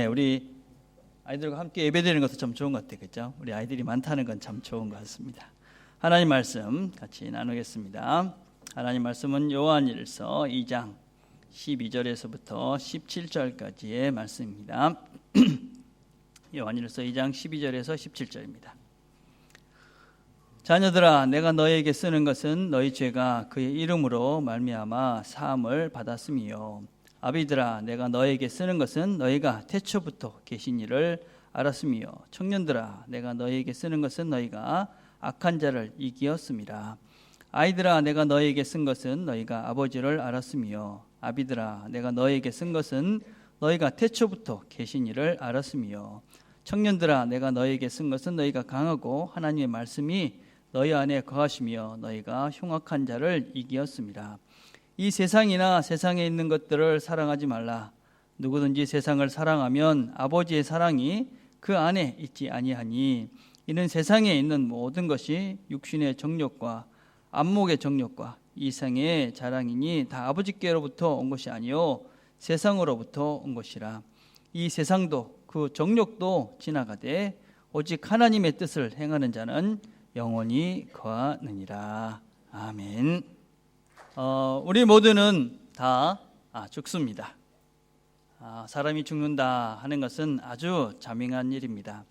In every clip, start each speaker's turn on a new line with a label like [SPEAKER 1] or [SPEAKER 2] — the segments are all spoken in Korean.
[SPEAKER 1] 우리 아이들과 함께 예배드리는 것도 참 좋은 것 같아요. 그렇죠? 우리 아이들이 많다는 건 참 좋은 것 같습니다. 하나님 말씀 같이 나누겠습니다. 하나님 말씀은 요한일서 2장 12절에서부터 17절까지의 말씀입니다. 요한일서 2장 12절에서 17절입니다. 자녀들아, 내가 너희에게 쓰는 것은 너희 죄가 그의 이름으로 말미암아 사함을 받았음이요. 아비들아, 내가 너희에게 쓰는 것은 너희가 태초부터 계신 이를 알았음이요. 청년들아, 내가 너희에게 쓰는 것은 너희가 악한 자를 이기었음이라. 아이들아, 내가 너희에게 쓴 것은 너희가 아버지를 알았음이요. 아비들아, 내가 너희에게 쓴 것은 너희가 태초부터 계신 이를 알았음이요. 청년들아, 내가 너희에게 쓴 것은 너희가 강하고 하나님의 말씀이 너희 안에 거하시며 너희가 흉악한 자를 이기었음이라. 이 세상이나 세상에 있는 것들을 사랑하지 말라. 누구든지 세상을 사랑하면 아버지의 사랑이 그 안에 있지 아니하니, 이는 세상에 있는 모든 것이 육신의 정욕과 안목의 정욕과 이생의 자랑이니 다 아버지께로부터 온 것이 아니요 세상으로부터 온 것이라. 이 세상도 그 정욕도 지나가되 오직 하나님의 뜻을 행하는 자는 영원히 거하느니라. 아멘. 우리 모두는 다 죽습니다. 사람이 죽는다 하는 것은 아주 자명한 일입니다.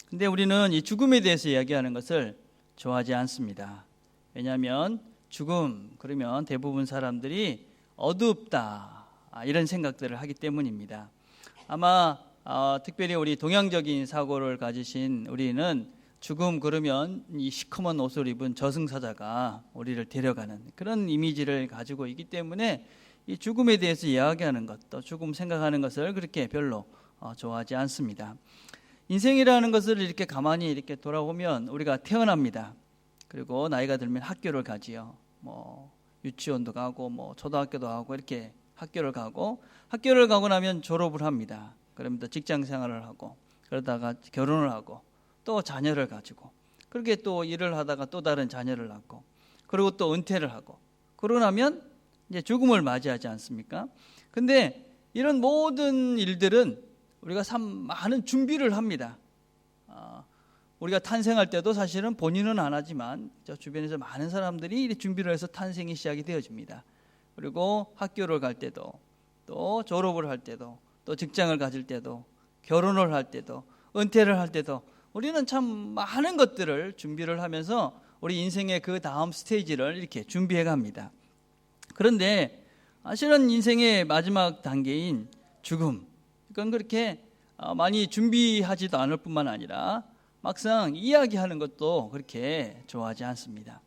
[SPEAKER 1] 근데 우리는 이 죽음에 대해서 이야기하는 것을 좋아하지 않습니다. 왜냐하면 죽음 그러면 대부분 사람들이 어둡다 이런 생각들을 하기 때문입니다. 아마 특별히 우리 동양적인 사고를 가지신 우리는 죽음 그러면 이 시커먼 옷을 입은 저승사자가 우리를 데려가는 그런 이미지를 가지고 있기 때문에 이 죽음에 대해서 이야기하는 것도, 죽음 생각하는 것을 그렇게 별로 좋아하지 않습니다. 인생이라는 것을 이렇게 가만히 이렇게 돌아보면 우리가 태어납니다. 그리고 나이가 들면 학교를 가지요. 유치원도 가고 초등학교도 가고 이렇게 학교를 가고 나면 졸업을 합니다. 그러면 또 직장 생활을 하고 그러다가 결혼을 하고 또 자녀를 가지고 그렇게 또 일을 하다가 또 다른 자녀를 낳고 그리고 또 은퇴를 하고 그러고 나면 이제 죽음을 맞이하지 않습니까? 근데 이런 모든 일들은 우리가 참 많은 준비를 합니다. 우리가 탄생할 때도 사실은 본인은 안 하지만 저 주변에서 많은 사람들이 준비를 해서 탄생이 시작이 되어집니다. 그리고 학교를 갈 때도 또 졸업을 할 때도 또 직장을 가질 때도 결혼을 할 때도 은퇴를 할 때도 우리는 참 많은 것들을 준비를 하면서 우리 인생의 그 다음 스테이지를 이렇게 준비해 갑니다. 그런데 사실은 인생의 마지막 단계인 죽음, 이건 그렇게 많이 준비하지도 않을 뿐만 아니라 막상 이야기하는 것도 그렇게 좋아하지 않습니다.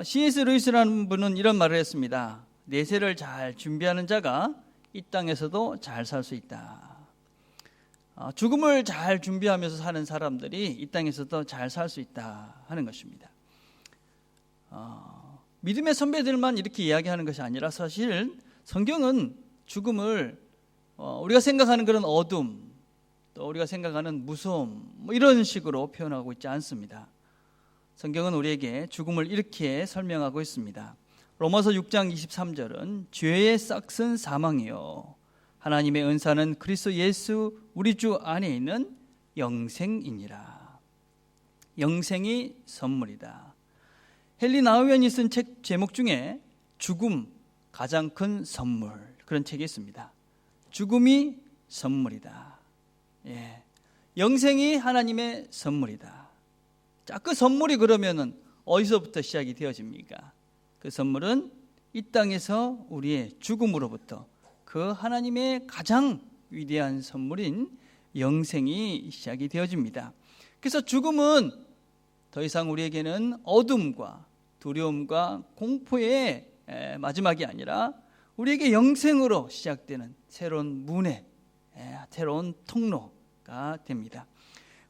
[SPEAKER 1] C.S. 루이스라는 분은 이런 말을 했습니다. 내세를 잘 준비하는 자가 이 땅에서도 잘 살 수 있다. 죽음을 잘 준비하면서 사는 사람들이 이 땅에서도 잘 살 수 있다 하는 것입니다. 믿음의 선배들만 이렇게 이야기하는 것이 아니라 사실 성경은 죽음을 우리가 생각하는 그런 어둠, 또 우리가 생각하는 무서움 이런 식으로 표현하고 있지 않습니다. 성경은 우리에게 죽음을 이렇게 설명하고 있습니다. 로마서 6장 23절은 죄의 싹은 사망이요 하나님의 은사는 그리스도 예수 우리 주 안에 있는 영생이니라. 영생이 선물이다. 헨리 나우엔이 쓴 책 제목 중에 죽음 가장 큰 선물 그런 책이 있습니다. 죽음이 선물이다. 영생이 하나님의 선물이다. 자, 그 선물이 그러면은 어디서부터 시작이 되어집니까? 그 선물은 이 땅에서 우리의 죽음으로부터 그 하나님의 가장 위대한 선물인 영생이 시작이 되어집니다. 그래서 죽음은 더 이상 우리에게는 어둠과 두려움과 공포의 마지막이 아니라 우리에게 영생으로 시작되는 새로운 문의, 새로운 통로가 됩니다.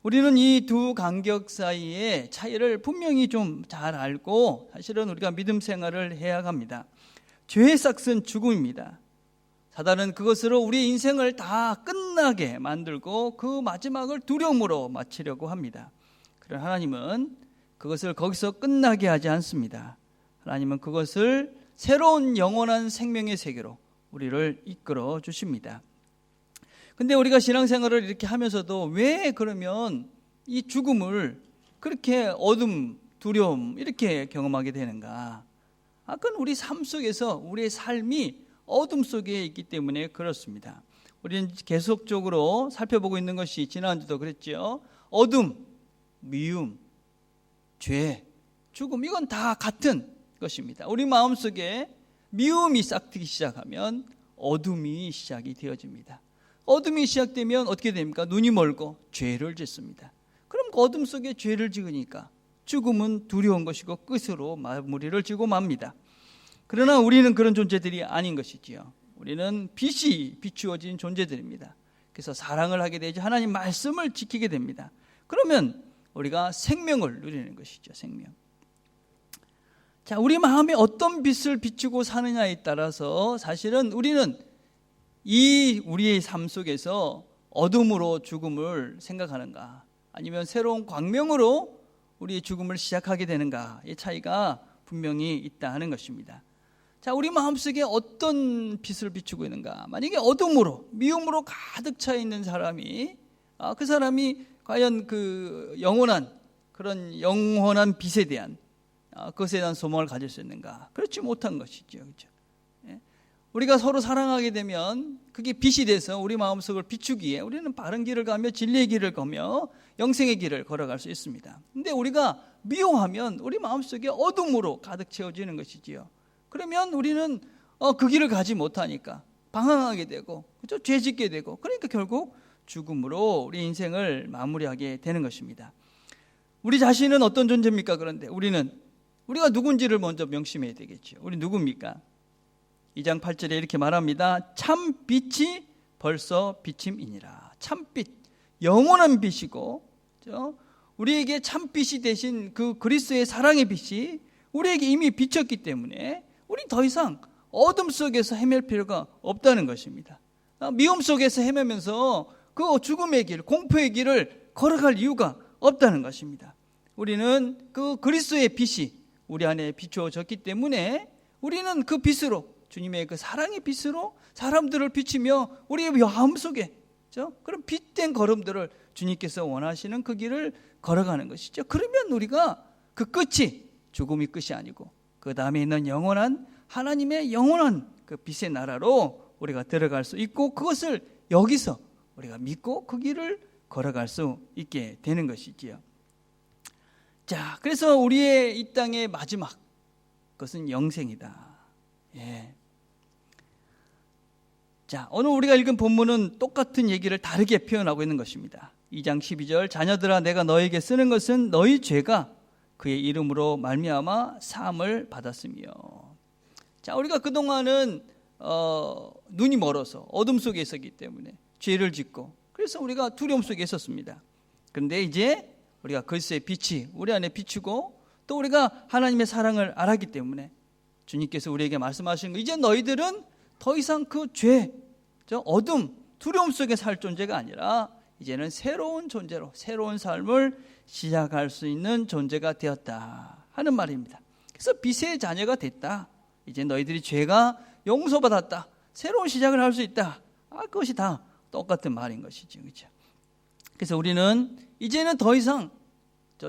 [SPEAKER 1] 우리는 이 두 간격 사이의 차이를 분명히 좀 잘 알고 사실은 우리가 믿음 생활을 해야 합니다. 죄의 싹은 죽음입니다. 사단은 그것으로 우리 인생을 다 끝나게 만들고 그 마지막을 두려움으로 마치려고 합니다. 그러나 하나님은 그것을 거기서 끝나게 하지 않습니다. 하나님은 그것을 새로운 영원한 생명의 세계로 우리를 이끌어 주십니다. 근데 우리가 신앙생활을 이렇게 하면서도 왜 그러면 이 죽음을 그렇게 어둠, 두려움 이렇게 경험하게 되는가? 그건 우리 삶 속에서 우리의 삶이 어둠 속에 있기 때문에 그렇습니다. 우리는 계속적으로 살펴보고 있는 것이 지난주도 그랬죠. 어둠, 미움, 죄, 죽음 이건 다 같은 것입니다. 우리 마음속에 미움이 싹트기 시작하면 어둠이 시작이 되어집니다. 어둠이 시작되면 어떻게 됩니까? 눈이 멀고 죄를 짓습니다. 그럼 그 어둠 속에 죄를 지으니까 죽음은 두려운 것이고 끝으로 마무리를 지고 맙니다. 그러나 우리는 그런 존재들이 아닌 것이지요. 우리는 빛이 비추어진 존재들입니다. 그래서 사랑을 하게 되죠. 하나님 말씀을 지키게 됩니다. 그러면 우리가 생명을 누리는 것이죠. 생명. 자, 우리 마음에 어떤 빛을 비추고 사느냐에 따라서 사실은 우리는 이 우리의 삶 속에서 어둠으로 죽음을 생각하는가 아니면 새로운 광명으로 우리의 죽음을 시작하게 되는가의 차이가 분명히 있다 하는 것입니다. 자, 우리 마음속에 어떤 빛을 비추고 있는가? 만약에 어둠으로, 미움으로 가득 차 있는 사람이 그 사람이 과연 그 영원한 그런 영원한 빛에 대한 그것에 대한 소망을 가질 수 있는가? 그렇지 못한 것이죠. 그렇죠? 우리가 서로 사랑하게 되면 그게 빛이 돼서 우리 마음속을 비추기에 우리는 바른 길을 가며 진리의 길을 가며 영생의 길을 걸어갈 수 있습니다. 근데 우리가 미워하면 우리 마음속에 어둠으로 가득 채워지는 것이지요. 그러면 우리는 그 길을 가지 못하니까 방황하게 되고 그렇죠? 죄 짓게 되고 그러니까 결국 죽음으로 우리 인생을 마무리하게 되는 것입니다. 우리 자신은 어떤 존재입니까? 그런데 우리가 누군지를 먼저 명심해야 되겠죠. 우리 누굽니까? 2장 8절에 이렇게 말합니다. 참 빛이 벌써 비침이니라. 참빛, 영원한 빛이고 그렇죠? 우리에게 참빛이 되신 그 그리스도의 사랑의 빛이 우리에게 이미 비쳤기 때문에 우리 더 이상 어둠 속에서 헤맬 필요가 없다는 것입니다. 미움 속에서 헤매면서 그 죽음의 길, 공포의 길을 걸어갈 이유가 없다는 것입니다. 우리는 그 그리스도의 빛이 우리 안에 비추어졌기 때문에 우리는 그 빛으로 주님의 그 사랑의 빛으로 사람들을 비추며 우리의 마음 속에 그런 빛된 걸음들을 주님께서 원하시는 그 길을 걸어가는 것이죠. 그러면 우리가 그 끝이 죽음이 끝이 아니고 그 다음에 있는 영원한 하나님의 영원한 그 빛의 나라로 우리가 들어갈 수 있고 그것을 여기서 우리가 믿고 그 길을 걸어갈 수 있게 되는 것이지요. 자, 그래서 우리의 이 땅의 마지막 그것은 영생이다. 예. 자, 오늘 우리가 읽은 본문은 똑같은 얘기를 다르게 표현하고 있는 것입니다. 2장 12절 자녀들아 내가 너에게 쓰는 것은 너희 죄가 그의 이름으로 말미암아 사함을 받았으며. 자, 우리가 그동안은 눈이 멀어서 어둠 속에 있었기 때문에 죄를 짓고 그래서 우리가 두려움 속에 있었습니다. 그런데 이제 우리가 그리스도의 빛이 우리 안에 비추고 또 우리가 하나님의 사랑을 알았기 때문에 주님께서 우리에게 말씀하시는 거 이제 너희들은 더 이상 그 죄, 어둠, 두려움 속에 살 존재가 아니라 이제는 새로운 존재로 새로운 삶을 시작할 수 있는 존재가 되었다 하는 말입니다. 그래서 빛의 자녀가 됐다. 이제 너희들이 죄가 용서받았다. 새로운 시작을 할 수 있다. 그것이 다 똑같은 말인 것이죠. 그렇죠? 그래서 우리는 이제는 더 이상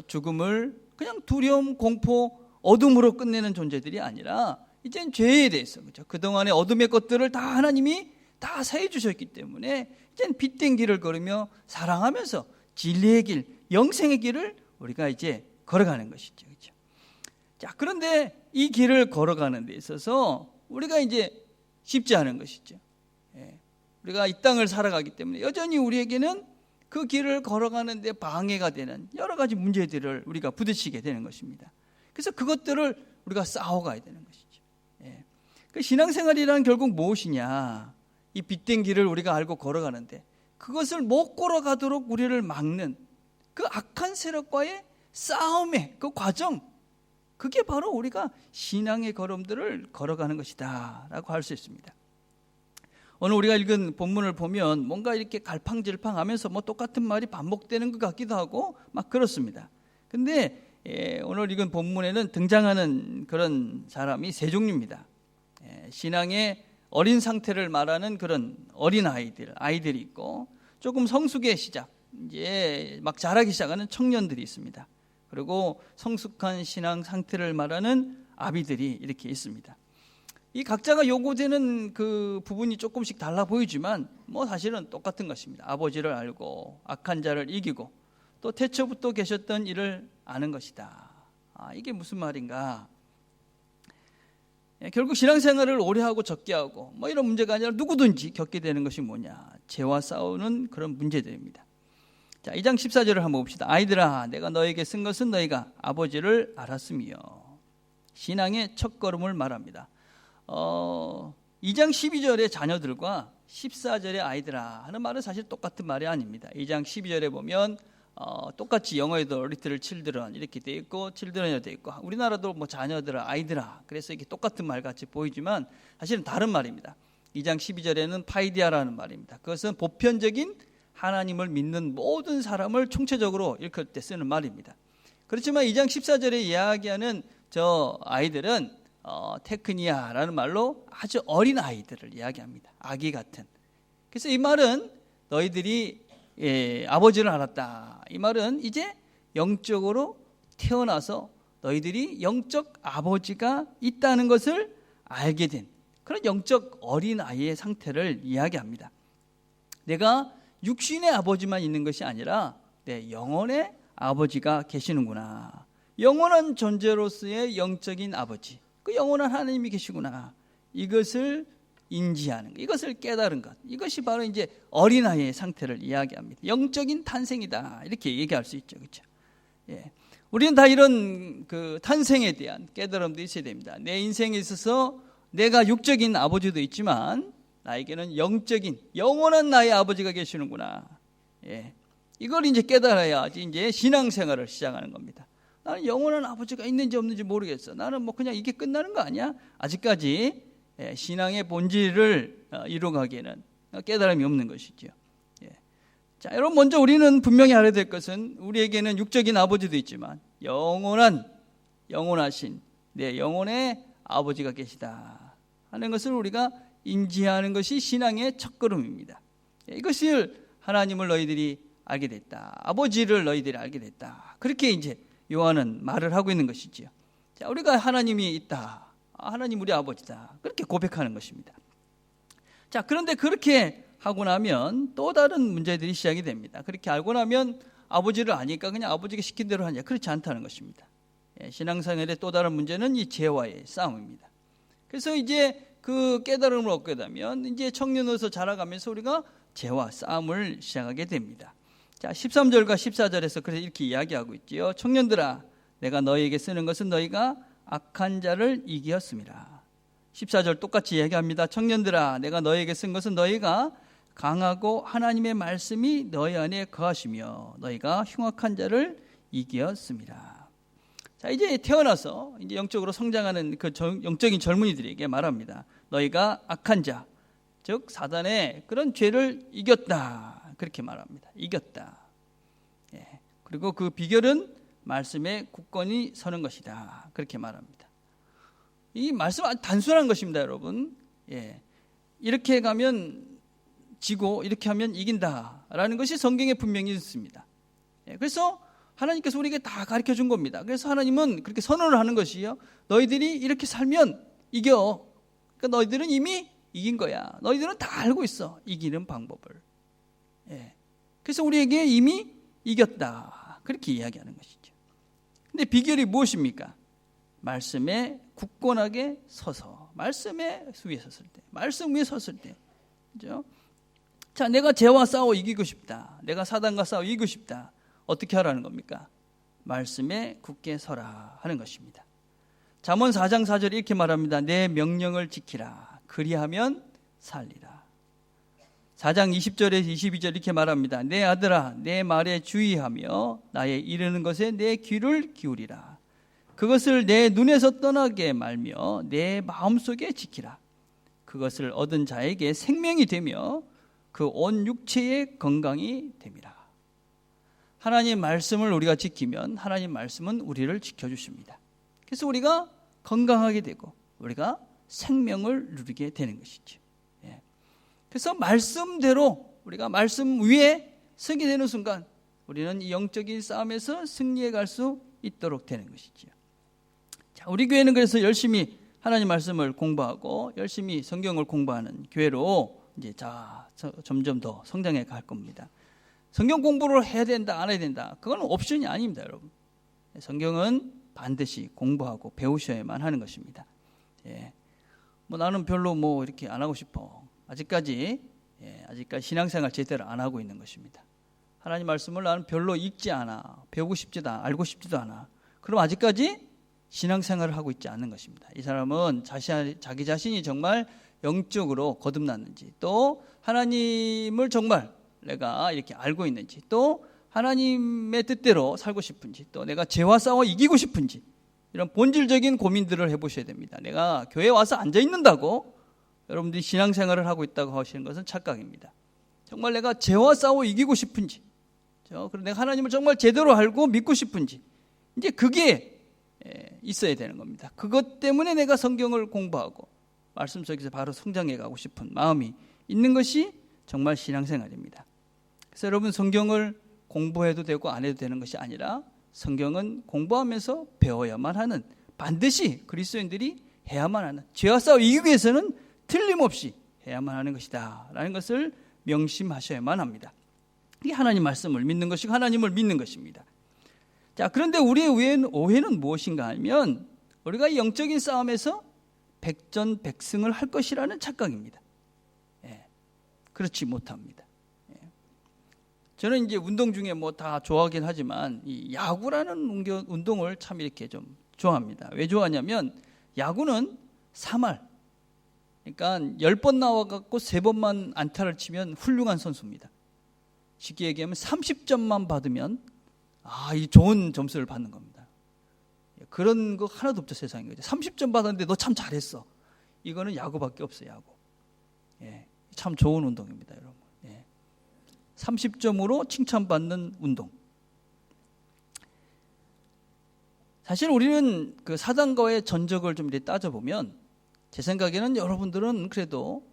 [SPEAKER 1] 죽음을 그냥 두려움, 공포, 어둠으로 끝내는 존재들이 아니라 이제는 죄에 대해서 그렇죠? 그동안의 어둠의 것들을 다 하나님이 다 사해 주셨기 때문에 이제는 빛된 길을 걸으며 사랑하면서 진리의 길, 영생의 길을 우리가 이제 걸어가는 것이죠. 그렇죠? 자, 그런데 이 길을 걸어가는 데 있어서 우리가 이제 쉽지 않은 것이죠. 예. 우리가 이 땅을 살아가기 때문에 여전히 우리에게는 그 길을 걸어가는 데 방해가 되는 여러 가지 문제들을 우리가 부딪히게 되는 것입니다. 그래서 그것들을 우리가 싸워가야 되는 것이죠. 예. 그 신앙생활이란 결국 무엇이냐? 이 빛된 길을 우리가 알고 걸어가는데 그것을 못 걸어가도록 우리를 막는 그 악한 세력과의 싸움의 그 과정, 그게 바로 우리가 신앙의 걸음들을 걸어가는 것이다 라고 할 수 있습니다. 오늘 우리가 읽은 본문을 보면 뭔가 이렇게 갈팡질팡하면서 뭐 똑같은 말이 반복되는 것 같기도 하고 막 그렇습니다. 근데 오늘 읽은 본문에는 등장하는 그런 사람이 세 종류입니다. 신앙의 어린 상태를 말하는 그런 어린 아이들이 있고, 조금 성숙의 시작, 이제 막 자라기 시작하는 청년들이 있습니다. 그리고 성숙한 신앙 상태를 말하는 아비들이 이렇게 있습니다. 이 각자가 요구되는 그 부분이 조금씩 달라 보이지만 뭐 사실은 똑같은 것입니다. 아버지를 알고 악한 자를 이기고 또 태초부터 계셨던 이를 아는 것이다. 이게 무슨 말인가? 결국 신앙생활을 오래 하고 적게 하고 뭐 이런 문제가 아니라 누구든지 겪게 되는 것이 뭐냐? 죄와 싸우는 그런 문제들입니다. 자, 2장 14절을 한번 봅시다. 아이들아, 내가 너에게 쓴 것은 너희가 아버지를 알았으며. 신앙의 첫걸음을 말합니다. 2장 12절의 자녀들과 14절의 아이들아 하는 말은 사실 똑같은 말이 아닙니다. 2장 12절에 보면 똑같이 영어에도 little children 이렇게 돼 있고 children이 돼 있고, 우리나라도 뭐 자녀들아, 아이들아, 그래서 이게 똑같은 말 같이 보이지만 사실은 다른 말입니다. 2장 12절에는 파이디아라는 말입니다. 그것은 보편적인 하나님을 믿는 모든 사람을 총체적으로 일컬 때 쓰는 말입니다. 그렇지만 2장 14절에 이야기하는 저 아이들은 테크니아라는 말로 아주 어린 아이들을 이야기합니다. 아기 같은. 그래서 이 말은 너희들이 아버지를 알았다. 이 말은 이제 영적으로 태어나서 너희들이 영적 아버지가 있다는 것을 알게 된 그런 영적 어린 아이의 상태를 이야기합니다. 내가 육신의 아버지만 있는 것이 아니라 내 영혼의 아버지가 계시는구나. 영원한 존재로서의 영적인 아버지, 그 영원한 하나님이 계시구나. 이것을 인지하는 것, 이것을 깨달은 것, 이것이 바로 이제 어린아이의 상태를 이야기합니다. 영적인 탄생이다, 이렇게 얘기할 수 있죠, 그렇죠? 우리는 다 이런 그 탄생에 대한 깨달음도 있어야 됩니다. 내 인생에 있어서 내가 육적인 아버지도 있지만 나에게는 영적인 영원한 나의 아버지가 계시는구나. 이걸 이제 깨달아야지 이제 신앙생활을 시작하는 겁니다. 나는 영원한 아버지가 있는지 없는지 모르겠어. 나는 뭐 그냥 이게 끝나는 거 아니야? 아직까지 신앙의 본질을 이루어가기에는 깨달음이 없는 것이죠. 자, 여러분, 먼저 우리는 분명히 알아야 될 것은 우리에게는 육적인 아버지도 있지만 영원하신 내 영혼의 아버지가 계시다 하는 것을 우리가 인지하는 것이 신앙의 첫걸음입니다. 이것을 하나님을 너희들이 알게 됐다. 아버지를 너희들이 알게 됐다. 그렇게 이제 요한은 말을 하고 있는 것이지요. 자, 우리가 하나님이 있다. 하나님 우리 아버지다. 그렇게 고백하는 것입니다. 자, 그런데 그렇게 하고 나면 또 다른 문제들이 시작이 됩니다. 그렇게 알고 나면 아버지를 아니까 그냥 아버지가 시킨 대로 하냐? 그렇지 않다는 것입니다. 신앙생활의 또 다른 문제는 이 죄와의 싸움입니다. 그래서 이제 그 깨달음을 얻게 되면 이제 청년으로서 자라가면서 우리가 죄와 싸움을 시작하게 됩니다. 자, 13절과 14절에서 그래서 이렇게 이야기하고 있지요. 청년들아, 내가 너희에게 쓰는 것은 너희가 악한 자를 이기었음이라. 14절 똑같이 이야기합니다. 청년들아, 내가 너희에게 쓴 것은 너희가 강하고 하나님의 말씀이 너희 안에 거하시며 너희가 흉악한 자를 이기었음이라. 자, 이제 태어나서 이제 영적으로 성장하는 그 영적인 젊은이들에게 말합니다. 너희가 악한 자, 즉 사단의 그런 죄를 이겼다. 그렇게 말합니다. 이겼다. 그리고 그 비결은 말씀에 굳건히 서는 것이다. 그렇게 말합니다. 이 말씀 아주 단순한 것입니다, 여러분. 이렇게 가면 지고 이렇게 하면 이긴다라는 것이 성경에 분명히 있습니다. 그래서 하나님께서 우리에게 다 가르쳐 준 겁니다. 그래서 하나님은 그렇게 선언을 하는 것이요. 너희들이 이렇게 살면 이겨. 그러니까 너희들은 이미 이긴 거야. 너희들은 다 알고 있어. 이기는 방법을. 그래서 우리에게 이미 이겼다. 그렇게 이야기하는 것이죠. 근데 비결이 무엇입니까? 말씀에 굳건하게 서서, 말씀에 위에 섰을 때, 말씀 위에 섰을 때, 그죠? 자, 내가 죄와 싸워 이기고 싶다. 내가 사단과 싸워 이기고 싶다. 어떻게 하라는 겁니까? 말씀에 굳게 서라 하는 것입니다. 잠언 4장 4절에 이렇게 말합니다. 내 명령을 지키라. 그리하면 살리라. 4장 20절에서 22절 이렇게 말합니다. 내 아들아, 내 말에 주의하며 나의 이르는 것에 내 귀를 기울이라. 그것을 내 눈에서 떠나게 말며 내 마음속에 지키라. 그것을 얻은 자에게 생명이 되며 그 온 육체의 건강이 됨이라. 하나님 말씀을 우리가 지키면 하나님 말씀은 우리를 지켜주십니다. 그래서 우리가 건강하게 되고 우리가 생명을 누리게 되는 것이죠. 예. 그래서 말씀대로 우리가 말씀 위에 서게 되는 순간 우리는 이 영적인 싸움에서 승리해 갈 수 있도록 되는 것이죠. 자, 우리 교회는 그래서 열심히 하나님 말씀을 공부하고 열심히 성경을 공부하는 교회로 이제 점점 더 성장해 갈 겁니다. 성경 공부를 해야 된다, 안 해야 된다, 그건 옵션이 아닙니다, 여러분. 성경은 반드시 공부하고 배우셔야만 하는 것입니다. 예. 나는 별로 이렇게 안 하고 싶어. 아직까지 신앙생활 제대로 안 하고 있는 것입니다. 하나님 말씀을 나는 별로 읽지 않아, 배우고 싶지도 않아, 알고 싶지도 않아. 그럼 아직까지 신앙생활을 하고 있지 않는 것입니다. 이 사람은 자기 자신이 정말 영적으로 거듭났는지, 또 하나님을 정말 내가 이렇게 알고 있는지, 또 하나님의 뜻대로 살고 싶은지, 또 내가 죄와 싸워 이기고 싶은지, 이런 본질적인 고민들을 해보셔야 됩니다. 내가 교회에 와서 앉아있는다고 여러분들이 신앙생활을 하고 있다고 하시는 것은 착각입니다. 정말 내가 죄와 싸워 이기고 싶은지, 그리고 내가 하나님을 정말 제대로 알고 믿고 싶은지, 이제 그게 있어야 되는 겁니다. 그것 때문에 내가 성경을 공부하고 말씀 속에서 바로 성장해 가고 싶은 마음이 있는 것이 정말 신앙생활입니다. 그래서 여러분, 성경을 공부해도 되고 안 해도 되는 것이 아니라 성경은 공부하면서 배워야만 하는, 반드시 그리스도인들이 해야만 하는, 죄와 싸워 이기기 위해서는 틀림없이 해야만 하는 것이다 라는 것을 명심하셔야만 합니다. 이게 하나님 말씀을 믿는 것이고 하나님을 믿는 것입니다. 자, 그런데 우리의 오해는 무엇인가 하면 우리가 이 영적인 싸움에서 백전백승을 할 것이라는 착각입니다. 예, 그렇지 못합니다. 예. 저는 이제 운동 중에 다 좋아하긴 하지만 이 야구라는 운동을 참 이렇게 좀 좋아합니다. 왜 좋아하냐면 야구는 3할, 그러니까 10번 나와갖고 3번만 안타를 치면 훌륭한 선수입니다. 쉽게 얘기하면 30점만 받으면 이 좋은 점수를 받는 겁니다. 그런 거 하나도 없죠, 세상에. 30점 받았는데 너 참 잘했어. 이거는 야구밖에 없어요, 야구. 예, 참 좋은 운동입니다, 여러분. 예. 30점으로 칭찬받는 운동. 사실 우리는 그 사단과의 전적을 좀 이렇게 따져보면 제 생각에는 여러분들은 그래도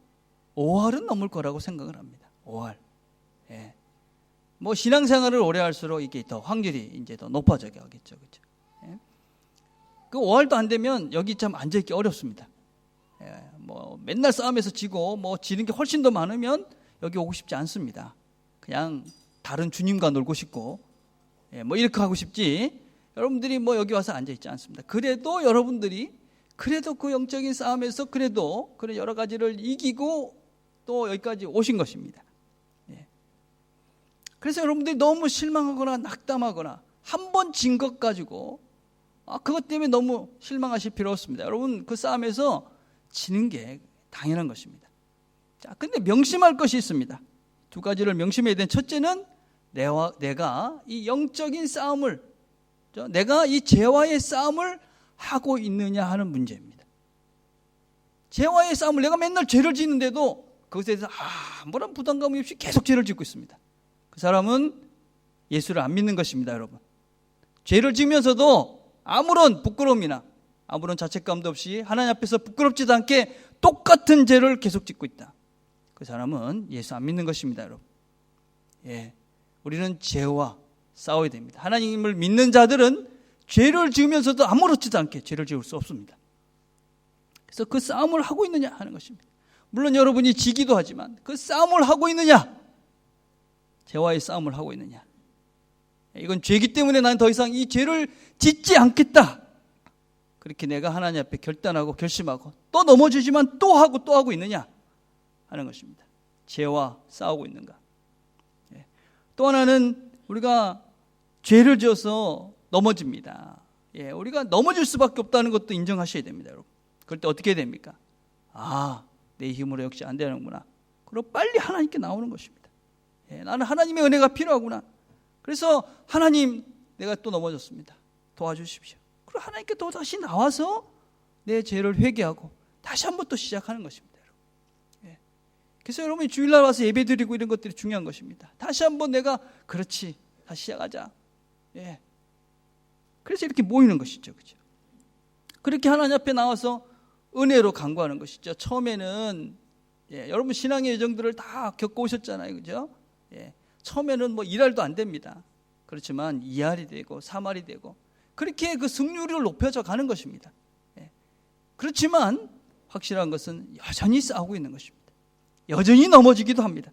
[SPEAKER 1] 5할은 넘을 거라고 생각을 합니다. 5할. 예. 신앙생활을 오래 할수록 이게 더 확률이 이제 더 높아져 가겠죠. 그렇죠? 예? 그 5할도 안 되면 여기 참 앉아있기 어렵습니다. 예, 맨날 싸움에서 지고 지는 게 훨씬 더 많으면 여기 오고 싶지 않습니다. 그냥 다른 주님과 놀고 싶고, 예, 이렇게 하고 싶지, 여러분들이 여기 와서 앉아있지 않습니다. 그래도 여러분들이 그래도 그 영적인 싸움에서 그래도 그런 여러 가지를 이기고 또 여기까지 오신 것입니다. 그래서 여러분들이 너무 실망하거나 낙담하거나 한 번 진 것 가지고 그것 때문에 너무 실망하실 필요 없습니다. 여러분, 그 싸움에서 지는 게 당연한 것입니다. 자, 근데 명심할 것이 있습니다. 두 가지를 명심해야 되는, 첫째는 내가 이 영적인 싸움을, 내가 이 죄와의 싸움을 하고 있느냐 하는 문제입니다. 죄와의 싸움을, 내가 맨날 죄를 짓는데도 그것에 대해서 아무런 부담감이 없이 계속 죄를 짓고 있습니다. 그 사람은 예수를 안 믿는 것입니다, 여러분. 죄를 지으면서도 아무런 부끄러움이나 아무런 자책감도 없이 하나님 앞에서 부끄럽지도 않게 똑같은 죄를 계속 짓고 있다. 그 사람은 예수 안 믿는 것입니다, 여러분. 예, 우리는 죄와 싸워야 됩니다. 하나님을 믿는 자들은 죄를 지으면서도 아무렇지도 않게 죄를 지을 수 없습니다. 그래서 그 싸움을 하고 있느냐 하는 것입니다. 물론 여러분이 지기도 하지만 그 싸움을 하고 있느냐, 죄와의 싸움을 하고 있느냐. 이건 죄이기 때문에 나는 더 이상 이 죄를 짓지 않겠다, 그렇게 내가 하나님 앞에 결단하고 결심하고 또 넘어지지만 또 하고 있느냐 하는 것입니다. 죄와 싸우고 있는가. 또 하나는 우리가 죄를 지어서 넘어집니다. 우리가 넘어질 수밖에 없다는 것도 인정하셔야 됩니다, 여러분. 그럴 때 어떻게 해야 됩니까? 내 힘으로 역시 안 되는구나. 그리고 빨리 하나님께 나오는 것입니다. 나는 하나님의 은혜가 필요하구나. 그래서 하나님, 내가 또 넘어졌습니다. 도와주십시오. 그리고 하나님께 또 다시 나와서 내 죄를 회개하고 다시 한번 또 시작하는 것입니다, 여러분. 그래서 여러분이 주일날 와서 예배드리고 이런 것들이 중요한 것입니다. 다시 한번 내가 그렇지, 다시 시작하자. 예. 그래서 이렇게 모이는 것이죠. 그죠? 그렇게 하나님 앞에 나와서 은혜로 간구하는 것이죠. 처음에는 여러분 신앙의 여정들을 다 겪어오셨잖아요. 그죠? 처음에는 뭐 1알도 안 됩니다. 그렇지만 2알이 되고 3알이 되고 그렇게 그 승률이 높여져 가는 것입니다. 그렇지만 확실한 것은 여전히 싸우고 있는 것입니다. 여전히 넘어지기도 합니다.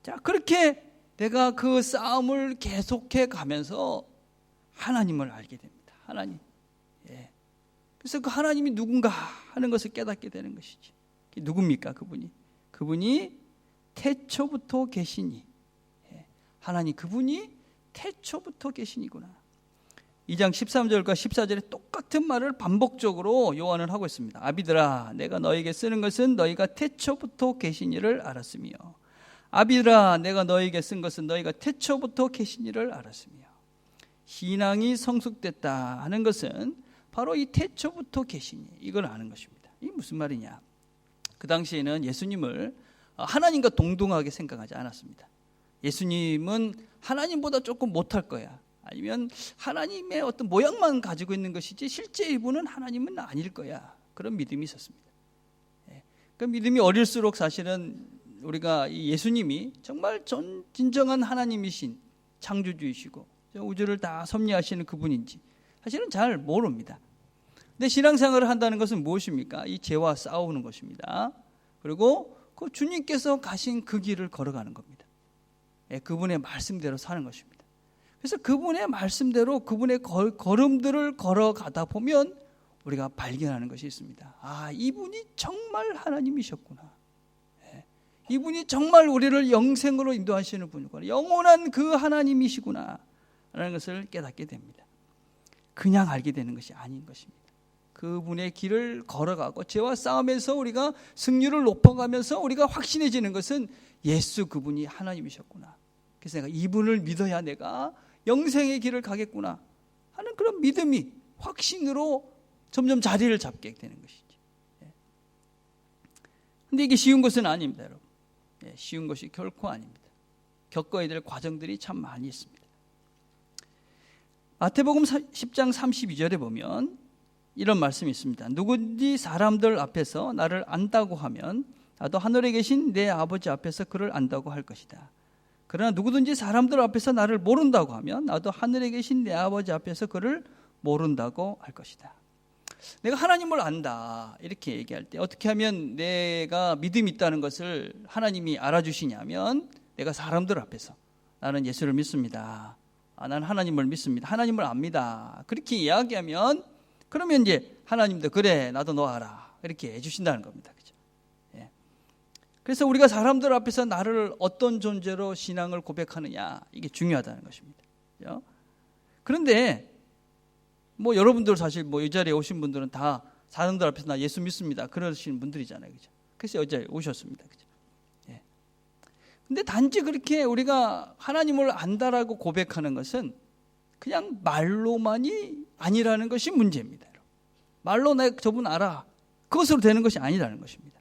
[SPEAKER 1] 자, 그렇게 내가 그 싸움을 계속해 가면서 하나님을 알게 됩니다. 하나님. 그래서 그 하나님이 누군가 하는 것을 깨닫게 되는 것이지. 누굽니까? 그분이 태초부터 계시니. 하나님 그분이 태초부터 계시니구나. 2장 13절과 14절에 똑같은 말을 반복적으로 요한은 하고 있습니다. 아비들아 내가 너에게 쓰는 것은 너희가 태초부터 계시니를 알았으며 아비들아 내가 너에게 쓴 것은 너희가 태초부터 계시니를 알았으며. 신앙이 성숙됐다 하는 것은 바로 이 태초부터 계시니 이걸 아는 것입니다. 이게 무슨 말이냐? 그 당시에는 예수님을 하나님과 동등하게 생각하지 않았습니다. 예수님은 하나님보다 조금 못할 거야. 아니면 하나님의 어떤 모양만 가지고 있는 것이지 실제 이분은 하나님은 아닐 거야. 그런 믿음이 있었습니다. 그 믿음이 어릴수록 사실은 우리가 이 예수님이 정말 진정한 하나님이신 창조주이시고 우주를 다 섭리하시는 그분인지 사실은 잘 모릅니다. 근데 신앙생활을 한다는 것은 무엇입니까? 이 죄와 싸우는 것입니다. 그리고 그 주님께서 가신 그 길을 걸어가는 겁니다. 그분의 말씀대로 사는 것입니다. 그래서 그분의 말씀대로 그분의 걸음들을 걸어가다 보면 우리가 발견하는 것이 있습니다. 아, 이분이 정말 하나님이셨구나. 이분이 정말 우리를 영생으로 인도하시는 분이구나. 영원한 그 하나님이시구나 라는 것을 깨닫게 됩니다. 그냥 알게 되는 것이 아닌 것입니다. 그분의 길을 걸어가고 죄와 싸우면서 우리가 승률을 높여가면서 우리가 확신해지는 것은 예수 그분이 하나님이셨구나. 그래서 내가 이분을 믿어야 내가 영생의 길을 가겠구나 하는 그런 믿음이 확신으로 점점 자리를 잡게 되는 것이죠. 그런데 이게 쉬운 것은 아닙니다, 여러분. 쉬운 것이 결코 아닙니다. 겪어야 될 과정들이 참 많이 있습니다. 마태복음 10장 32절에 보면 이런 말씀이 있습니다. 누구든지 사람들 앞에서 나를 안다고 하면 나도 하늘에 계신 내 아버지 앞에서 그를 안다고 할 것이다. 그러나 누구든지 사람들 앞에서 나를 모른다고 하면 나도 하늘에 계신 내 아버지 앞에서 그를 모른다고 할 것이다. 내가 하나님을 안다 이렇게 얘기할 때 어떻게 하면 내가 믿음이 있다는 것을 하나님이 알아주시냐면 내가 사람들 앞에서 나는 예수를 믿습니다. 나는 하나님을 믿습니다. 하나님을 압니다. 그렇게 이야기하면 그러면 이제 하나님도 그래 나도 너 알아 이렇게 해주신다는 겁니다. 그렇죠? 그래서 우리가 사람들 앞에서 나를 어떤 존재로 신앙을 고백하느냐 이게 중요하다는 것입니다. 그렇죠? 그런데 뭐 여러분들 사실 뭐 이 자리에 오신 분들은 다 사람들 앞에서 나 예수 믿습니다 그러시는 분들이잖아요. 그죠? 그래서 이 자리에 오셨습니다. 그죠? 근데 단지 그렇게 우리가 하나님을 안다라고 고백하는 것은 그냥 말로만이 아니라는 것이 문제입니다. 말로 나 저분 알아 그것으로 되는 것이 아니라는 것입니다.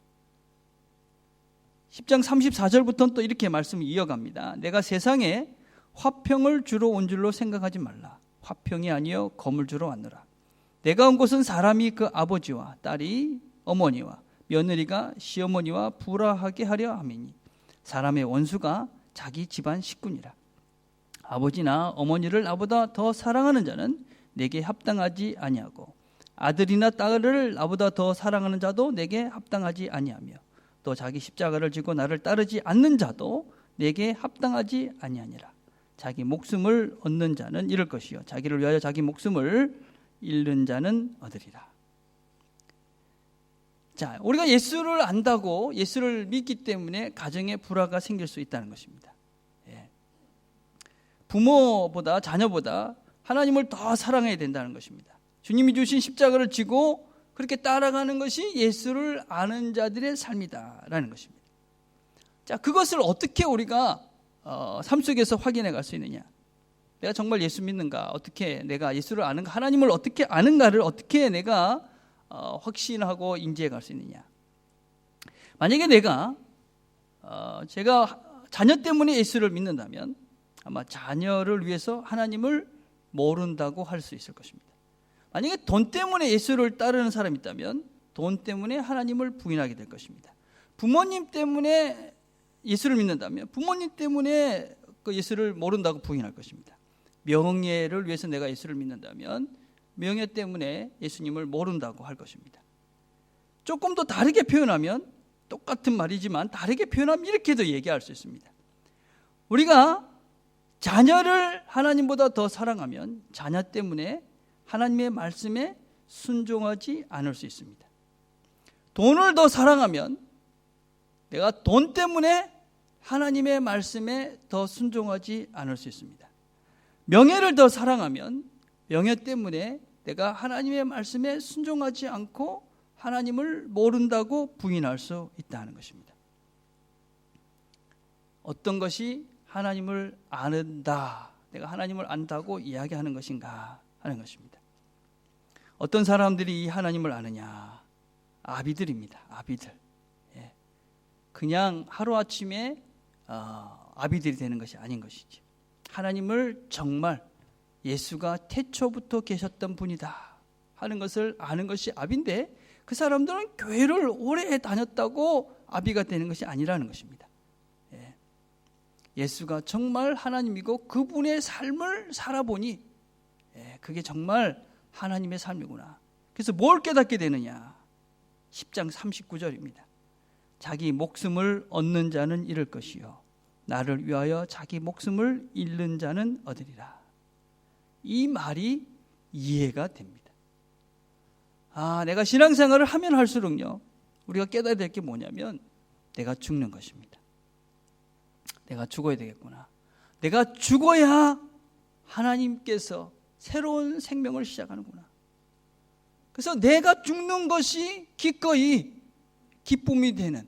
[SPEAKER 1] 10장 34절부터는 또 이렇게 말씀을 이어갑니다. 내가 세상에 화평을 주러 온 줄로 생각하지 말라. 화평이 아니요 검을 주러 왔노라. 내가 온 곳은 사람이 그 아버지와 딸이 어머니와 며느리가 시어머니와 불화하게 하려 함이니 사람의 원수가 자기 집안 식구니라. 아버지나 어머니를 나보다 더 사랑하는 자는 내게 합당하지 아니하고 아들이나 딸을 나보다 더 사랑하는 자도 내게 합당하지 아니하며 또 자기 십자가를 지고 나를 따르지 않는 자도 내게 합당하지 아니하니라. 자기 목숨을 얻는 자는 잃을 것이요 자기를 위하여 자기 목숨을 잃는 자는 얻으리라. 자, 우리가 예수를 안다고 예수를 믿기 때문에 가정에 불화가 생길 수 있다는 것입니다. 부모보다 자녀보다 하나님을 더 사랑해야 된다는 것입니다. 주님이 주신 십자가를 지고 그렇게 따라가는 것이 예수를 아는 자들의 삶이다라는 것입니다. 자, 그것을 어떻게 우리가 삶 속에서 확인해 갈 수 있느냐? 내가 정말 예수 믿는가? 어떻게 내가 예수를 아는가? 하나님을 어떻게 아는가를 어떻게 내가 확신하고 인지해 갈 수 있느냐? 만약에 제가 자녀 때문에 예수를 믿는다면 아마 자녀를 위해서 하나님을 모른다고 할 수 있을 것입니다. 만약에 돈 때문에 예수를 따르는 사람이 있다면 돈 때문에 하나님을 부인하게 될 것입니다. 부모님 때문에 예수를 믿는다면 부모님 때문에 그 예수를 모른다고 부인할 것입니다. 명예를 위해서 내가 예수를 믿는다면 명예 때문에 예수님을 모른다고 할 것입니다. 조금 더 다르게 표현하면, 똑같은 말이지만 다르게 표현하면 이렇게도 얘기할 수 있습니다. 우리가 자녀를 하나님보다 더 사랑하면 자녀 때문에 하나님의 말씀에 순종하지 않을 수 있습니다. 돈을 더 사랑하면 내가 돈 때문에 하나님의 말씀에 더 순종하지 않을 수 있습니다. 명예를 더 사랑하면 명예 때문에 내가 하나님의 말씀에 순종하지 않고 하나님을 모른다고 부인할 수 있다는 것입니다. 어떤 것이 하나님을 아는다, 내가 하나님을 안다고 이야기하는 것인가 하는 것입니다. 어떤 사람들이 이 하나님을 아느냐? 아비들입니다. 아비들. 그냥 하루아침에 아비들이 되는 것이 아닌 것이지. 하나님을 정말 예수가 태초부터 계셨던 분이다 하는 것을 아는 것이 아비인데, 그 사람들은 교회를 오래 다녔다고 아비가 되는 것이 아니라는 것입니다. 예수가 정말 하나님이고 그분의 삶을 살아보니 그게 정말 하나님의 삶이구나. 그래서 뭘 깨닫게 되느냐? 10장 39절입니다. 자기 목숨을 얻는 자는 잃을 것이요 나를 위하여 자기 목숨을 잃는 자는 얻으리라. 이 말이 이해가 됩니다. 내가 신앙생활을 하면 할수록요, 우리가 깨달아야 될 게 뭐냐면 내가 죽는 것입니다. 내가 죽어야 되겠구나. 내가 죽어야 하나님께서 새로운 생명을 시작하는구나. 그래서 내가 죽는 것이 기꺼이 기쁨이 되는,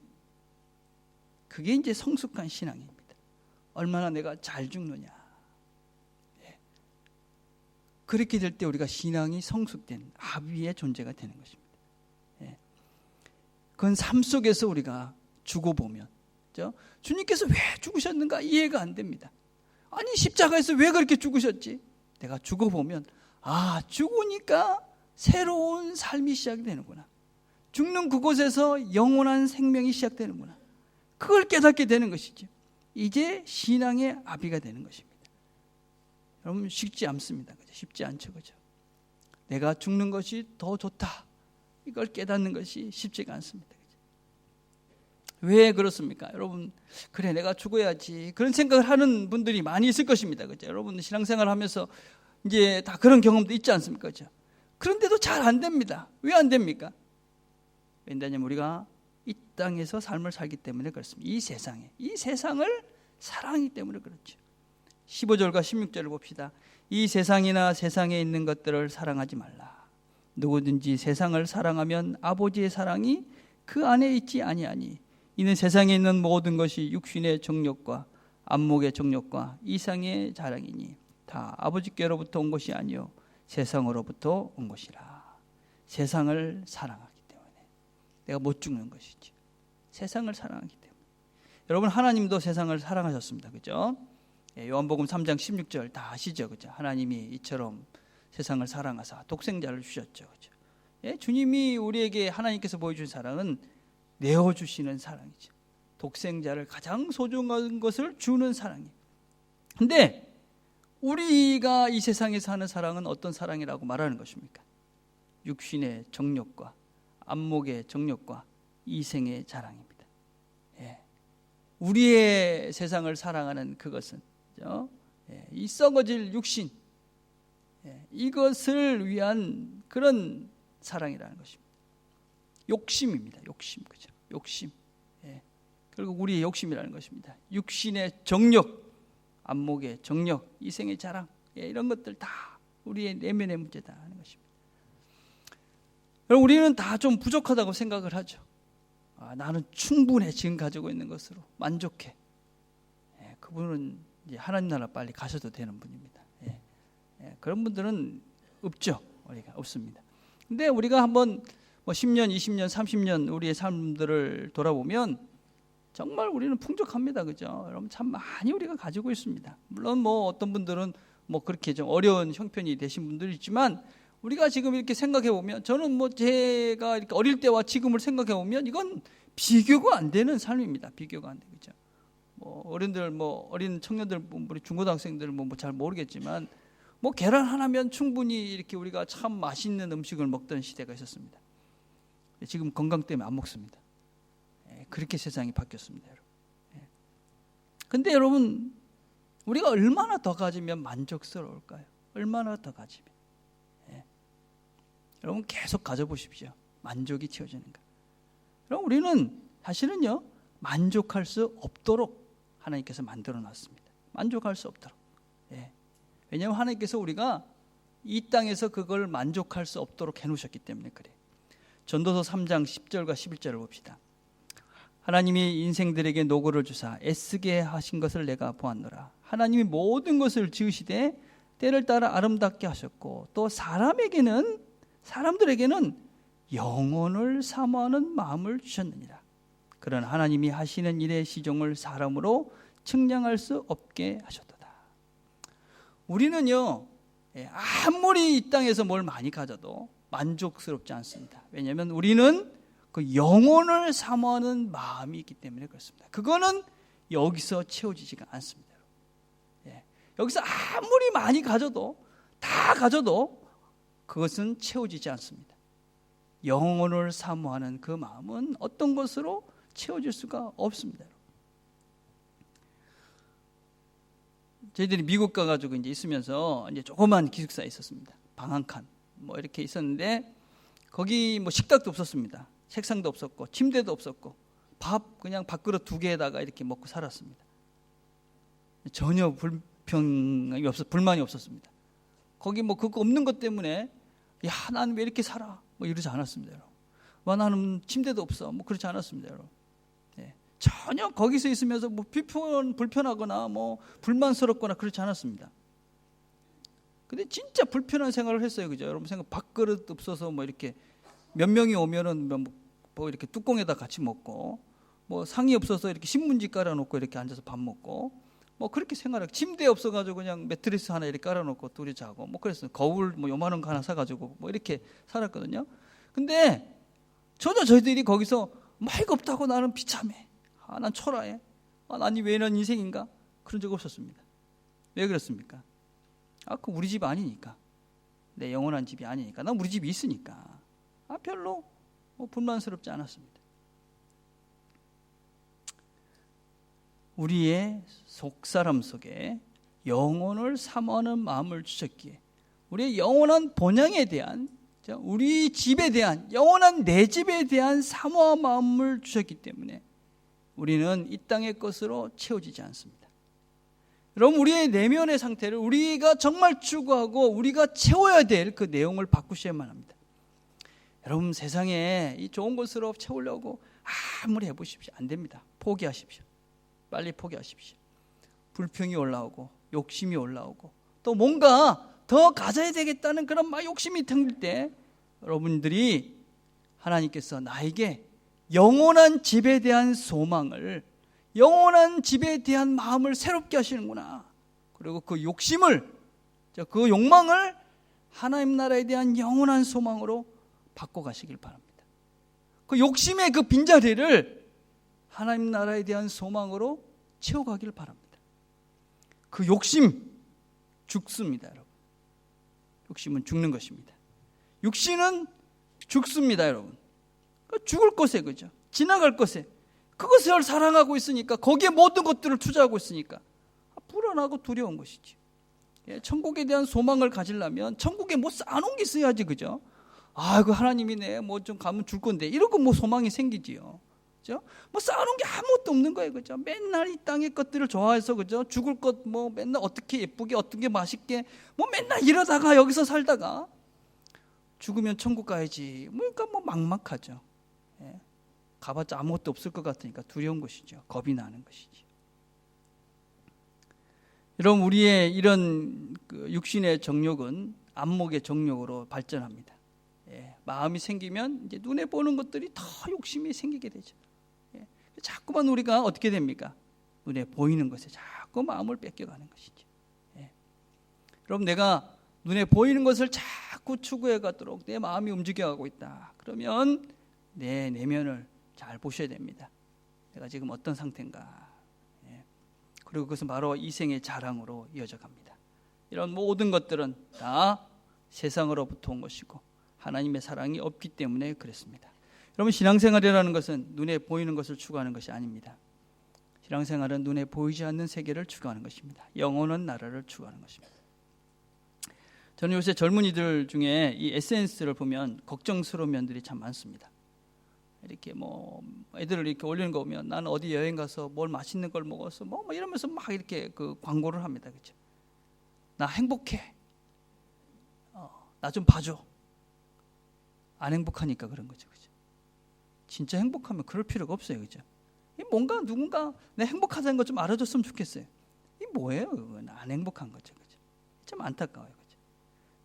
[SPEAKER 1] 그게 이제 성숙한 신앙입니다. 얼마나 내가 잘 죽느냐. 그렇게 될 때 우리가 신앙이 성숙된 아비의 존재가 되는 것입니다. 그건 삶 속에서 우리가 죽어보면, 그렇죠? 주님께서 왜 죽으셨는가 이해가 안 됩니다. 아니 십자가에서 왜 그렇게 죽으셨지? 내가 죽어보면 죽으니까 새로운 삶이 시작되는구나. 죽는 그곳에서 영원한 생명이 시작되는구나. 그걸 깨닫게 되는 것이죠. 이제 신앙의 아비가 되는 것입니다. 여러분 쉽지 않습니다. 그죠? 쉽지 않죠. 그죠? 내가 죽는 것이 더 좋다, 이걸 깨닫는 것이 쉽지가 않습니다. 그죠? 왜 그렇습니까? 여러분, 그래 내가 죽어야지, 그런 생각을 하는 분들이 많이 있을 것입니다. 그죠? 여러분 신앙생활 하면서 이제 다 그런 경험도 있지 않습니까? 그죠? 그런데도 잘 안 됩니다. 왜 안 됩니까? 왜냐하면 우리가 이 땅에서 삶을 살기 때문에 그렇습니다. 이 세상을 사랑하기 때문에 그렇죠. 15절과 16절을 봅시다. 이 세상이나 세상에 있는 것들을 사랑하지 말라. 누구든지 세상을 사랑하면 아버지의 사랑이 그 안에 있지 아니하니, 이는 세상에 있는 모든 것이 육신의 정욕과 안목의 정욕과 이상의 자랑이니 다 아버지께로부터 온 것이 아니요 세상으로부터 온 것이라. 세상을 사랑하기 때문에 내가 못 죽는 것이지. 세상을 사랑하기 때문에. 여러분 하나님도 세상을 사랑하셨습니다. 그죠? 요한복음 3장 16절 다 아시죠? 그죠? 하나님이 이처럼 세상을 사랑하사 독생자를 주셨죠. 그죠? 주님이 우리에게 하나님께서 보여준 사랑은 내어주시는 사랑이죠. 독생자를 가장 소중한 것을 주는 사랑이에요. 근데 우리가 이 세상에서 하는 사랑은 어떤 사랑이라고 말하는 것입니까? 육신의 정욕과 안목의 정욕과 이생의 자랑입니다. 우리의 세상을 사랑하는 그것은 이 썩어질 육신, 이것을 위한 그런 사랑이라는 것입니다. 욕심입니다. 욕심, 그죠? 욕심. 결국 우리의 욕심이라는 것입니다. 육신의 정욕, 안목의 정욕, 이생의 자랑, 이런 것들 다 우리의 내면의 문제다 하는 것입니다. 여러분 우리는 다 좀 부족하다고 생각을 하죠. 나는 충분해, 지금 가지고 있는 것으로 만족해. 그분은 이제 하나님 나라 빨리 가셔도 되는 분입니다. 그런 분들은 없죠. 우리가 없습니다. 근데 우리가 한번 10년, 20년, 30년 우리의 삶들을 돌아보면 정말 우리는 풍족합니다. 그죠? 여러분 참 많이 우리가 가지고 있습니다. 물론 뭐 어떤 분들은 뭐 그렇게 좀 어려운 형편이 되신 분들이 있지만 우리가 지금 이렇게 생각해 보면 저는 뭐 제가 이렇게 어릴 때와 지금을 생각해 보면 이건 비교가 안 되는 삶입니다. 비교가 안 되죠. 뭐 어른들 뭐 어린 청년들 우리 중고등학생들 뭐 잘 모르겠지만 뭐 계란 하나면 충분히 이렇게 우리가 참 맛있는 음식을 먹던 시대가 있었습니다. 지금 건강 때문에 안 먹습니다. 그렇게 세상이 바뀌었습니다. 근데 여러분 우리가 얼마나 더 가지면 만족스러울까요? 얼마나 더 가지면 여러분 계속 가져보십시오. 만족이 채워지는가? 여러분 우리는 사실은요 만족할 수 없도록 하나님께서 만들어 놨습니다. 만족할 수 없도록. 왜냐하면 하나님께서 우리가 이 땅에서 그걸 만족할 수 없도록 해놓으셨기 때문에 그래요. 전도서 3장 10절과 11절을 봅시다. 하나님이 인생들에게 노고를 주사 애쓰게 하신 것을 내가 보았노라. 하나님이 모든 것을 지으시되 때를 따라 아름답게 하셨고 또 사람들에게는 영혼을 사모하는 마음을 주셨느니라. 그런 하나님이 하시는 일의 시종을 사람으로 측량할 수 없게 하셨도다. 우리는요 아무리 이 땅에서 뭘 많이 가져도 만족스럽지 않습니다. 왜냐하면 우리는 그 영혼을 사모하는 마음이 있기 때문에 그렇습니다. 그거는 여기서 채워지지가 않습니다. 여기서 아무리 많이 가져도 다 가져도 그것은 채워지지 않습니다. 영혼을 사모하는 그 마음은 어떤 것으로 채워질 수가 없습니다. 저희들이 미국 가가지고 이제 있으면서 이제 조그만 기숙사에 있었습니다. 방 한 칸 뭐 이렇게 있었는데 거기 뭐 식탁도 없었습니다. 책상도 없었고 침대도 없었고 밥 그냥 밥그릇 2개에다가 이렇게 먹고 살았습니다. 전혀 불만이 없었습니다. 거기 뭐 그거 없는 것 때문에 야 나는 왜 이렇게 살아 뭐 이러지 않았습니다. 여러분. 와 나는 침대도 없어 뭐 그렇지 않았습니다. 여러분. 전혀 거기서 있으면서 뭐 불편하거나 뭐 불만스럽거나 그렇지 않았습니다. 근데 진짜 불편한 생활을 했어요. 그죠? 여러분 생각 밥그릇 없어서 뭐 이렇게 몇 명이 오면은 뭐 이렇게 뚜껑에다 같이 먹고 뭐 상이 없어서 이렇게 신문지 깔아놓고 이렇게 앉아서 밥 먹고 뭐 그렇게 생활하고 침대 없어가지고 그냥 매트리스 하나 이렇게 깔아놓고 둘이 자고 뭐 그랬어요. 거울 뭐 요만한 거 하나 사가지고 뭐 이렇게 살았거든요. 근데 전혀 저희들이 거기서 말이 없다고 나는 비참해. 난 초라해. 난 왜 이런 인생인가? 그런 적 없었습니다. 왜 그렇습니까? 그 우리 집 아니니까. 내 영원한 집이 아니니까. 난 우리 집이 있으니까. 별로 불만스럽지 않았습니다. 우리의 속사람 속에 영혼을 사모하는 마음을 주셨기에 우리의 영원한 본향에 대한 우리 집에 대한 영원한 내 집에 대한 사모한 마음을 주셨기 때문에 우리는 이 땅의 것으로 채워지지 않습니다. 여러분 우리의 내면의 상태를 우리가 정말 추구하고 우리가 채워야 될 그 내용을 바꾸셔야만 합니다. 여러분 세상에 이 좋은 것으로 채우려고 아무리 해보십시오. 안 됩니다. 포기하십시오. 빨리 포기하십시오. 불평이 올라오고 욕심이 올라오고 또 뭔가 더 가져야 되겠다는 그런 막 욕심이 들 때 여러분들이 하나님께서 나에게 영원한 집에 대한 소망을 영원한 집에 대한 마음을 새롭게 하시는구나. 그리고 그 욕심을 그 욕망을 하나님 나라에 대한 영원한 소망으로 바꿔가시길 바랍니다. 그 욕심의 그 빈자리를 하나님 나라에 대한 소망으로 채워가길 바랍니다. 그 욕심 죽습니다, 여러분. 욕심은 죽는 것입니다. 육신은 죽습니다, 여러분. 죽을 것에 그죠? 지나갈 것에 그것을 사랑하고 있으니까 거기에 모든 것들을 투자하고 있으니까 불안하고 두려운 것이지. 천국에 대한 소망을 가지려면 천국에 뭐 쌓아놓은 게 있어야지, 그죠? 그 하나님이네, 뭐 좀 가면 줄 건데 이러고 뭐 소망이 생기지요. 그죠? 뭐 쌓아놓은 게 아무것도 없는 거예요, 그죠? 맨날 이 땅의 것들을 좋아해서 그죠? 죽을 것 뭐 맨날 어떻게 예쁘게 어떻게 맛있게 뭐 맨날 이러다가 여기서 살다가 죽으면 천국 가야지. 그러니까 뭐 막막하죠. 가봤자 아무것도 없을 것 같으니까 두려운 것이죠. 겁이 나는 것이지. 여러분 우리의 이런 그 육신의 정욕은 안목의 정욕으로 발전합니다. 마음이 생기면 이제 눈에 보는 것들이 더 욕심이 생기게 되죠. 자꾸만 우리가 어떻게 됩니까? 눈에 보이는 것에 자꾸 마음을 뺏겨가는 것이죠. 여러분, 내가 눈에 보이는 것을 자꾸 추구해 가도록 내 마음이 움직여가고 있다. 그러면 내 내면을 잘 보셔야 됩니다. 내가 지금 어떤 상태인가. 그리고 그것은 바로 이생의 자랑으로 이어져 갑니다. 이런 모든 것들은 다 세상으로부터 온 것이고 하나님의 사랑이 없기 때문에 그렇습니다. 여러분, 신앙생활이라는 것은 눈에 보이는 것을 추구하는 것이 아닙니다. 신앙생활은 눈에 보이지 않는 세계를 추구하는 것입니다. 영원한 나라를 추구하는 것입니다. 저는 요새 젊은이들 중에 이 SNS를 보면 걱정스러운 면들이 참 많습니다. 이렇게 뭐 애들을 이렇게 올리는 거 보면 나는 어디 여행 가서 뭘 맛있는 걸 먹었어 뭐 이러면서 막 이렇게 그 광고를 합니다. 그렇죠? 나 행복해. 나 좀 봐줘. 안 행복하니까 그런 거죠. 그죠? 진짜 행복하면 그럴 필요가 없어요. 그죠? 뭔가 누군가 내 행복하다는 것 좀 알아줬으면 좋겠어요. 이 뭐예요? 그건 안 행복한 거죠. 그죠? 참 안타까워요. 그죠?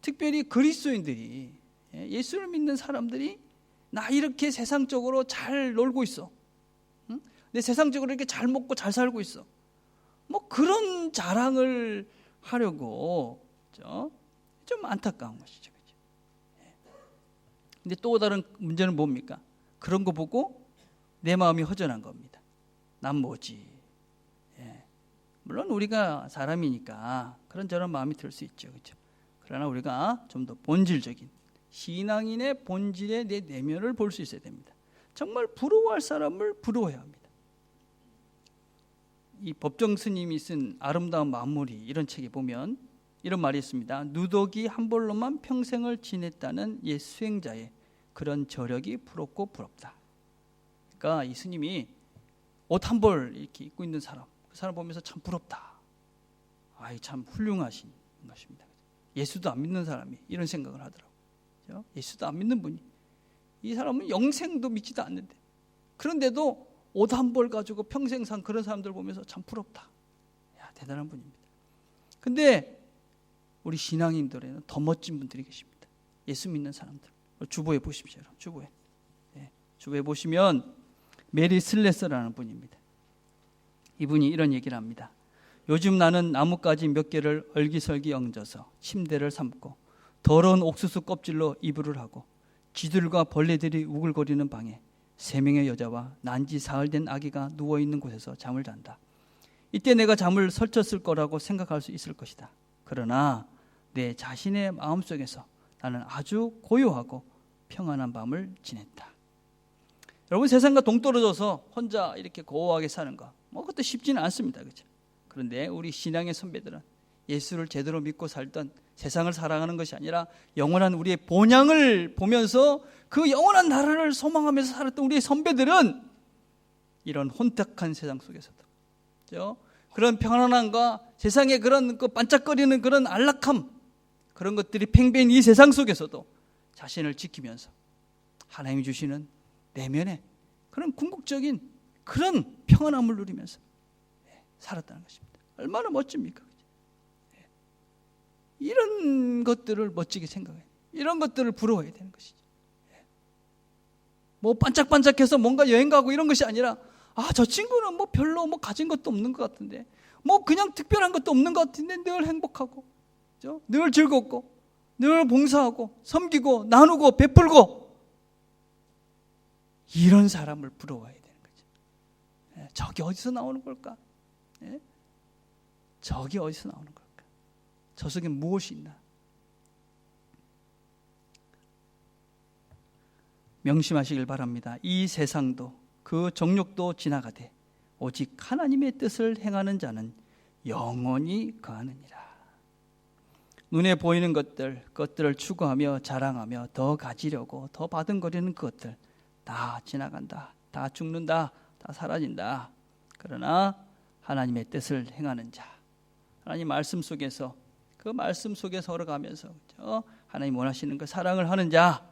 [SPEAKER 1] 특별히 그리스도인들이, 예수를 믿는 사람들이 나 이렇게 세상적으로 잘 놀고 있어. 응? 내 세상적으로 이렇게 잘 먹고 잘 살고 있어. 뭐 그런 자랑을 하려고 좀 안타까운 것이죠. 그죠? 근데 또 다른 문제는 뭡니까? 그런 거 보고 내 마음이 허전한 겁니다. 난 뭐지? 물론 우리가 사람이니까 그런저런 마음이 들 수 있죠. 그렇죠? 그러나 우리가 좀 더 본질적인 신앙인의 본질의 내 내면을 볼 수 있어야 됩니다. 정말 부러워할 사람을 부러워해야 합니다. 이 법정 스님이 쓴 아름다운 만물이 이런 책에 보면 이런 말이 있습니다. 누더기 한 벌로만 평생을 지냈다는 옛 수행자의 그런 저력이 부럽고 부럽다. 그러니까 이 스님이 옷 한 벌 이렇게 입고 있는 사람, 그 사람 보면서 참 부럽다. 아이 참 훌륭하신 것입니다. 예수도 안 믿는 사람이 이런 생각을 하더라고요. 그렇죠? 예수도 안 믿는 분이, 이 사람은 영생도 믿지도 않는데 그런데도 옷 한 벌 가지고 평생 산 그런 사람들 보면서 참 부럽다. 야, 대단한 분입니다. 근데 우리 신앙인들에는 더 멋진 분들이 계십니다. 예수 믿는 사람들. 주보에 보십시오. 주보에. 주보에 보시면 메리 슬레서라는 분입니다. 이분이 이런 얘기를 합니다. 요즘 나는 나뭇가지 몇 개를 얼기설기 얹어서 침대를 삼고 더러운 옥수수 껍질로 이불을 하고 쥐들과 벌레들이 우글거리는 방에 3명의 여자와 난지 사흘 된 아기가 누워있는 곳에서 잠을 잔다. 이때 내가 잠을 설쳤을 거라고 생각할 수 있을 것이다. 그러나 내 자신의 마음속에서 나는 아주 고요하고 평안한 밤을 지냈다. 여러분, 세상과 동떨어져서 혼자 이렇게 고요하게 사는 거 그것도 쉽지는 않습니다. 그렇죠? 그런데 우리 신앙의 선배들은 예수를 제대로 믿고 살던 세상을 사랑하는 것이 아니라 영원한 우리의 본향을 보면서 그 영원한 나라를 소망하면서 살았던 우리의 선배들은 이런 혼탁한 세상 속에서도, 그렇죠? 그런 평안함과 세상의 그런 그 반짝거리는 그런 안락함, 그런 것들이 팽배한 이 세상 속에서도 자신을 지키면서 하나님이 주시는 내면의 그런 궁극적인 그런 평안함을 누리면서 살았다는 것입니다. 얼마나 멋집니까? 이런 것들을 멋지게 생각해요. 이런 것들을 부러워해야 되는 것이죠. 뭐 반짝반짝해서 뭔가 여행 가고 이런 것이 아니라, 저 친구는 뭐 별로 뭐 가진 것도 없는 것 같은데, 뭐 그냥 특별한 것도 없는 것 같은데 늘 행복하고, 그렇죠? 늘 즐겁고, 늘 봉사하고, 섬기고, 나누고, 베풀고, 이런 사람을 부러워해야 되는 거죠. 저게 어디서 나오는 걸까? 저게 어디서 나오는 걸까? 저 속에 무엇이 있나? 명심하시길 바랍니다. 이 세상도 그 정욕도 지나가되 오직 하나님의 뜻을 행하는 자는 영원히 거하느니라. 눈에 보이는 그것들을 추구하며 자랑하며 더 가지려고 더 바둥거리는 그것들 다 지나간다. 다 죽는다. 다 사라진다. 그러나 하나님의 뜻을 행하는 자, 하나님 말씀 속에서 그 말씀 속에 걸어가면서, 그렇죠? 하나님 원하시는 그 사랑을 하는 자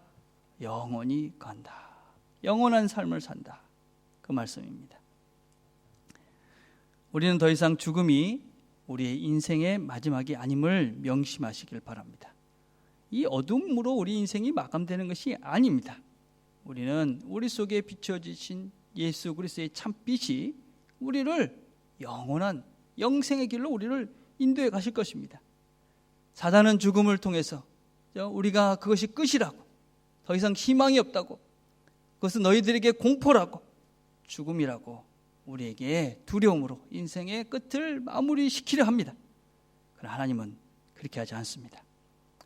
[SPEAKER 1] 영원히 간다. 영원한 삶을 산다. 그 말씀입니다. 우리는 더 이상 죽음이 우리의 인생의 마지막이 아님을 명심하시길 바랍니다. 이 어둠으로 우리 인생이 마감되는 것이 아닙니다. 우리는 우리 속에 비춰지신 예수 그리스도의 참 빛이 우리를 영원한 영생의 길로 우리를 인도해 가실 것입니다. 사단은 죽음을 통해서 우리가 그것이 끝이라고, 더 이상 희망이 없다고, 그것은 너희들에게 공포라고, 죽음이라고 우리에게 두려움으로 인생의 끝을 마무리시키려 합니다. 그러나 하나님은 그렇게 하지 않습니다.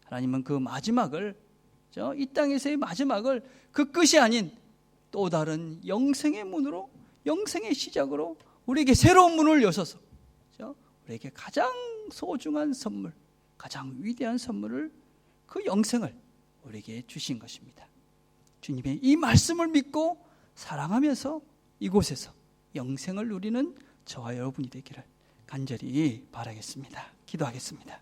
[SPEAKER 1] 하나님은 그 마지막을, 이 땅에서의 마지막을 그 끝이 아닌 또 다른 영생의 문으로, 영생의 시작으로 우리에게 새로운 문을 여셔서 우리에게 가장 소중한 선물, 가장 위대한 선물을, 그 영생을 우리에게 주신 것입니다. 주님의 이 말씀을 믿고 사랑하면서 이곳에서 영생을 누리는 저와 여러분이 되기를 간절히 바라겠습니다. 기도하겠습니다.